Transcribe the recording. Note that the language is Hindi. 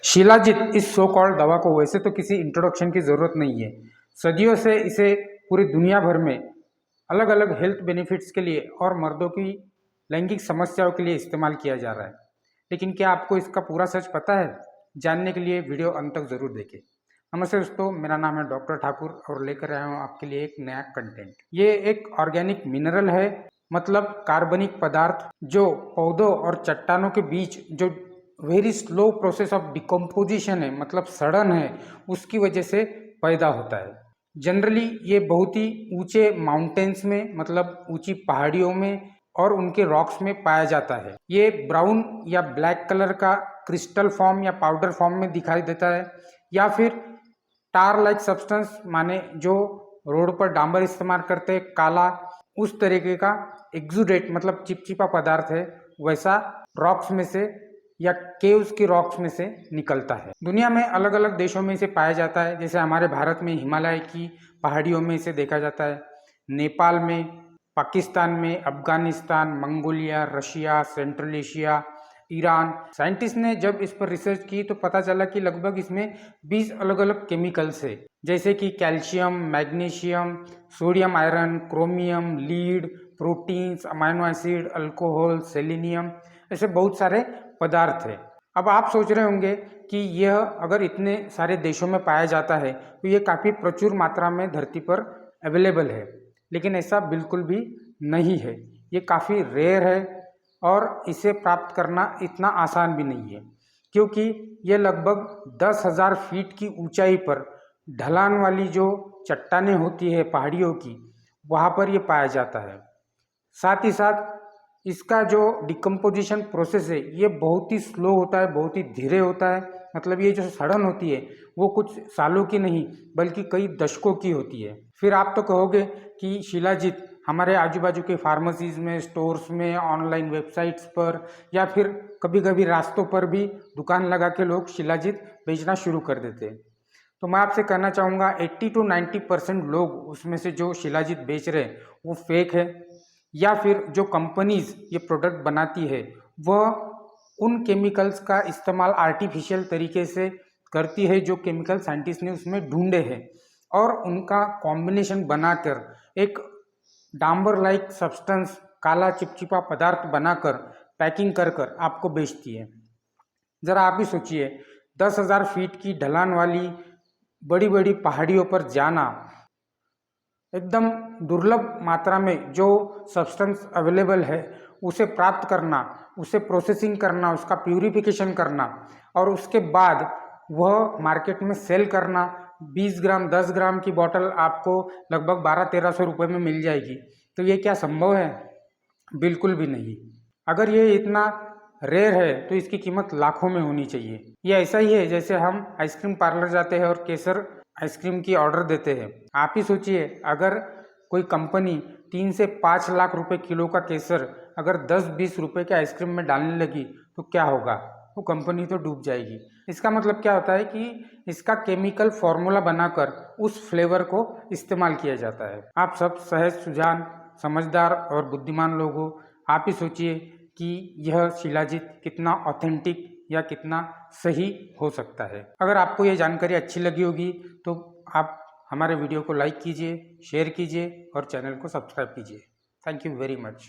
शिलाजीत इस सो कॉल्ड दवा को वैसे तो किसी इंट्रोडक्शन की ज़रूरत नहीं है। सदियों से इसे पूरी दुनिया भर में अलग अलग हेल्थ बेनिफिट्स के लिए और मर्दों की लैंगिक समस्याओं के लिए इस्तेमाल किया जा रहा है। लेकिन क्या आपको इसका पूरा सच पता है? जानने के लिए वीडियो अंत तक ज़रूर देखें। नमस्ते दोस्तों, मेरा नाम है डॉक्टर ठाकुर और लेकर आया हूँ आपके लिए एक नया कंटेंट। ये एक ऑर्गेनिक मिनरल है, मतलब कार्बनिक पदार्थ जो पौधों और चट्टानों के बीच जो very slow process of decomposition है, मतलब सड़न है, उसकी वजह से पैदा होता है। जनरली ये बहुत ही ऊंचे माउंटेन्स में, मतलब ऊंची पहाड़ियों में और उनके रॉक्स में पाया जाता है। ये ब्राउन या ब्लैक कलर का क्रिस्टल फॉर्म या पाउडर फॉर्म में दिखाई देता है, या फिर टार लाइक सब्सटेंस, माने जो रोड पर डांबर इस्तेमाल करते हैं काला, उस तरीके का एक्सुडेट मतलब चिपचिपा पदार्थ है, वैसा रॉक्स में से या केव्स की रॉक्स में से निकलता है। दुनिया में अलग अलग देशों में इसे पाया जाता है। जैसे हमारे भारत में हिमालय की पहाड़ियों में इसे देखा जाता है, नेपाल में, पाकिस्तान में, Afghanistan, Mongolia, Russia, central Asia, Iran. Scientist ने जब इस पर रिसर्च की तो पता चला कि लगभग इसमें 20 अलग अलग केमिकल्स है, जैसे कि calcium, magnesium, sodium iron, chromium, lead, proteins, amino acid, alcohol, selenium, ऐसे बहुत सारे पदार्थ है। अब आप सोच रहे होंगे कि यह अगर इतने सारे देशों में पाया जाता है तो ये काफ़ी प्रचुर मात्रा में धरती पर अवेलेबल है, लेकिन ऐसा बिल्कुल भी नहीं है। ये काफ़ी रेयर है और इसे प्राप्त करना इतना आसान भी नहीं है, क्योंकि ये लगभग 10,000 फीट की ऊंचाई पर ढलान वाली जो चट्टानें होती है पहाड़ियों की, वहाँ पर ये पाया जाता है। साथ ही साथ इसका जो डिकम्पोजिशन प्रोसेस है ये बहुत ही स्लो होता है, बहुत ही धीरे होता है। मतलब ये जो सड़न होती है वो कुछ सालों की नहीं बल्कि कई दशकों की होती है। फिर आप तो कहोगे कि शिलाजीत हमारे आजू बाजू के फार्मेसीज में, स्टोर्स में, ऑनलाइन वेबसाइट्स पर या फिर कभी कभी रास्तों पर भी दुकान लगा के लोग शिलाजीत बेचना शुरू कर देते हैं। तो मैं आपसे कहना चाहूँगा 80 to 90% लोग उसमें से जो शिलाजीत बेच रहे हैं वो फेक है, या फिर जो कंपनीज ये प्रोडक्ट बनाती है वह उन केमिकल्स का इस्तेमाल आर्टिफिशियल तरीके से करती है जो केमिकल साइंटिस्ट ने उसमें ढूंढे हैं, और उनका कॉम्बिनेशन बनाकर एक डांबर लाइक सब्सटेंस, काला चिपचिपा पदार्थ बनाकर पैकिंग कर कर आपको बेचती है। ज़रा आप ही सोचिए, 10,000 फीट की ढलान वाली बड़ी बड़ी पहाड़ियों पर जाना, एकदम दुर्लभ मात्रा में जो सब्सटेंस अवेलेबल है उसे प्राप्त करना, उसे प्रोसेसिंग करना, उसका प्यूरिफिकेशन करना और उसके बाद वह मार्केट में सेल करना। 20 ग्राम 10 ग्राम की बोतल आपको लगभग 1200-1300 रुपये में मिल जाएगी। तो ये क्या संभव है? बिल्कुल भी नहीं। अगर ये इतना रेयर है तो इसकी कीमत लाखों में होनी चाहिए। ये ऐसा ही है जैसे हम आइसक्रीम पार्लर जाते हैं और केसर आइसक्रीम की ऑर्डर देते हैं। आप ही सोचिए, अगर कोई कंपनी 3 से 5 लाख रुपए किलो का केसर अगर 10-20 रुपए के आइसक्रीम में डालने लगी तो क्या होगा? वो कंपनी तो डूब जाएगी। इसका मतलब क्या होता है कि इसका केमिकल फॉर्मूला बनाकर उस फ्लेवर को इस्तेमाल किया जाता है। आप सब सहज सुजान, समझदार और बुद्धिमान लोग हो, आप ही सोचिए कि यह शिलाजीत कितना ऑथेंटिक या कितना सही हो सकता है। अगर आपको ये जानकारी अच्छी लगी होगी तो आप हमारे वीडियो को लाइक कीजिए, शेयर कीजिए और चैनल को सब्सक्राइब कीजिए। Thank you very much.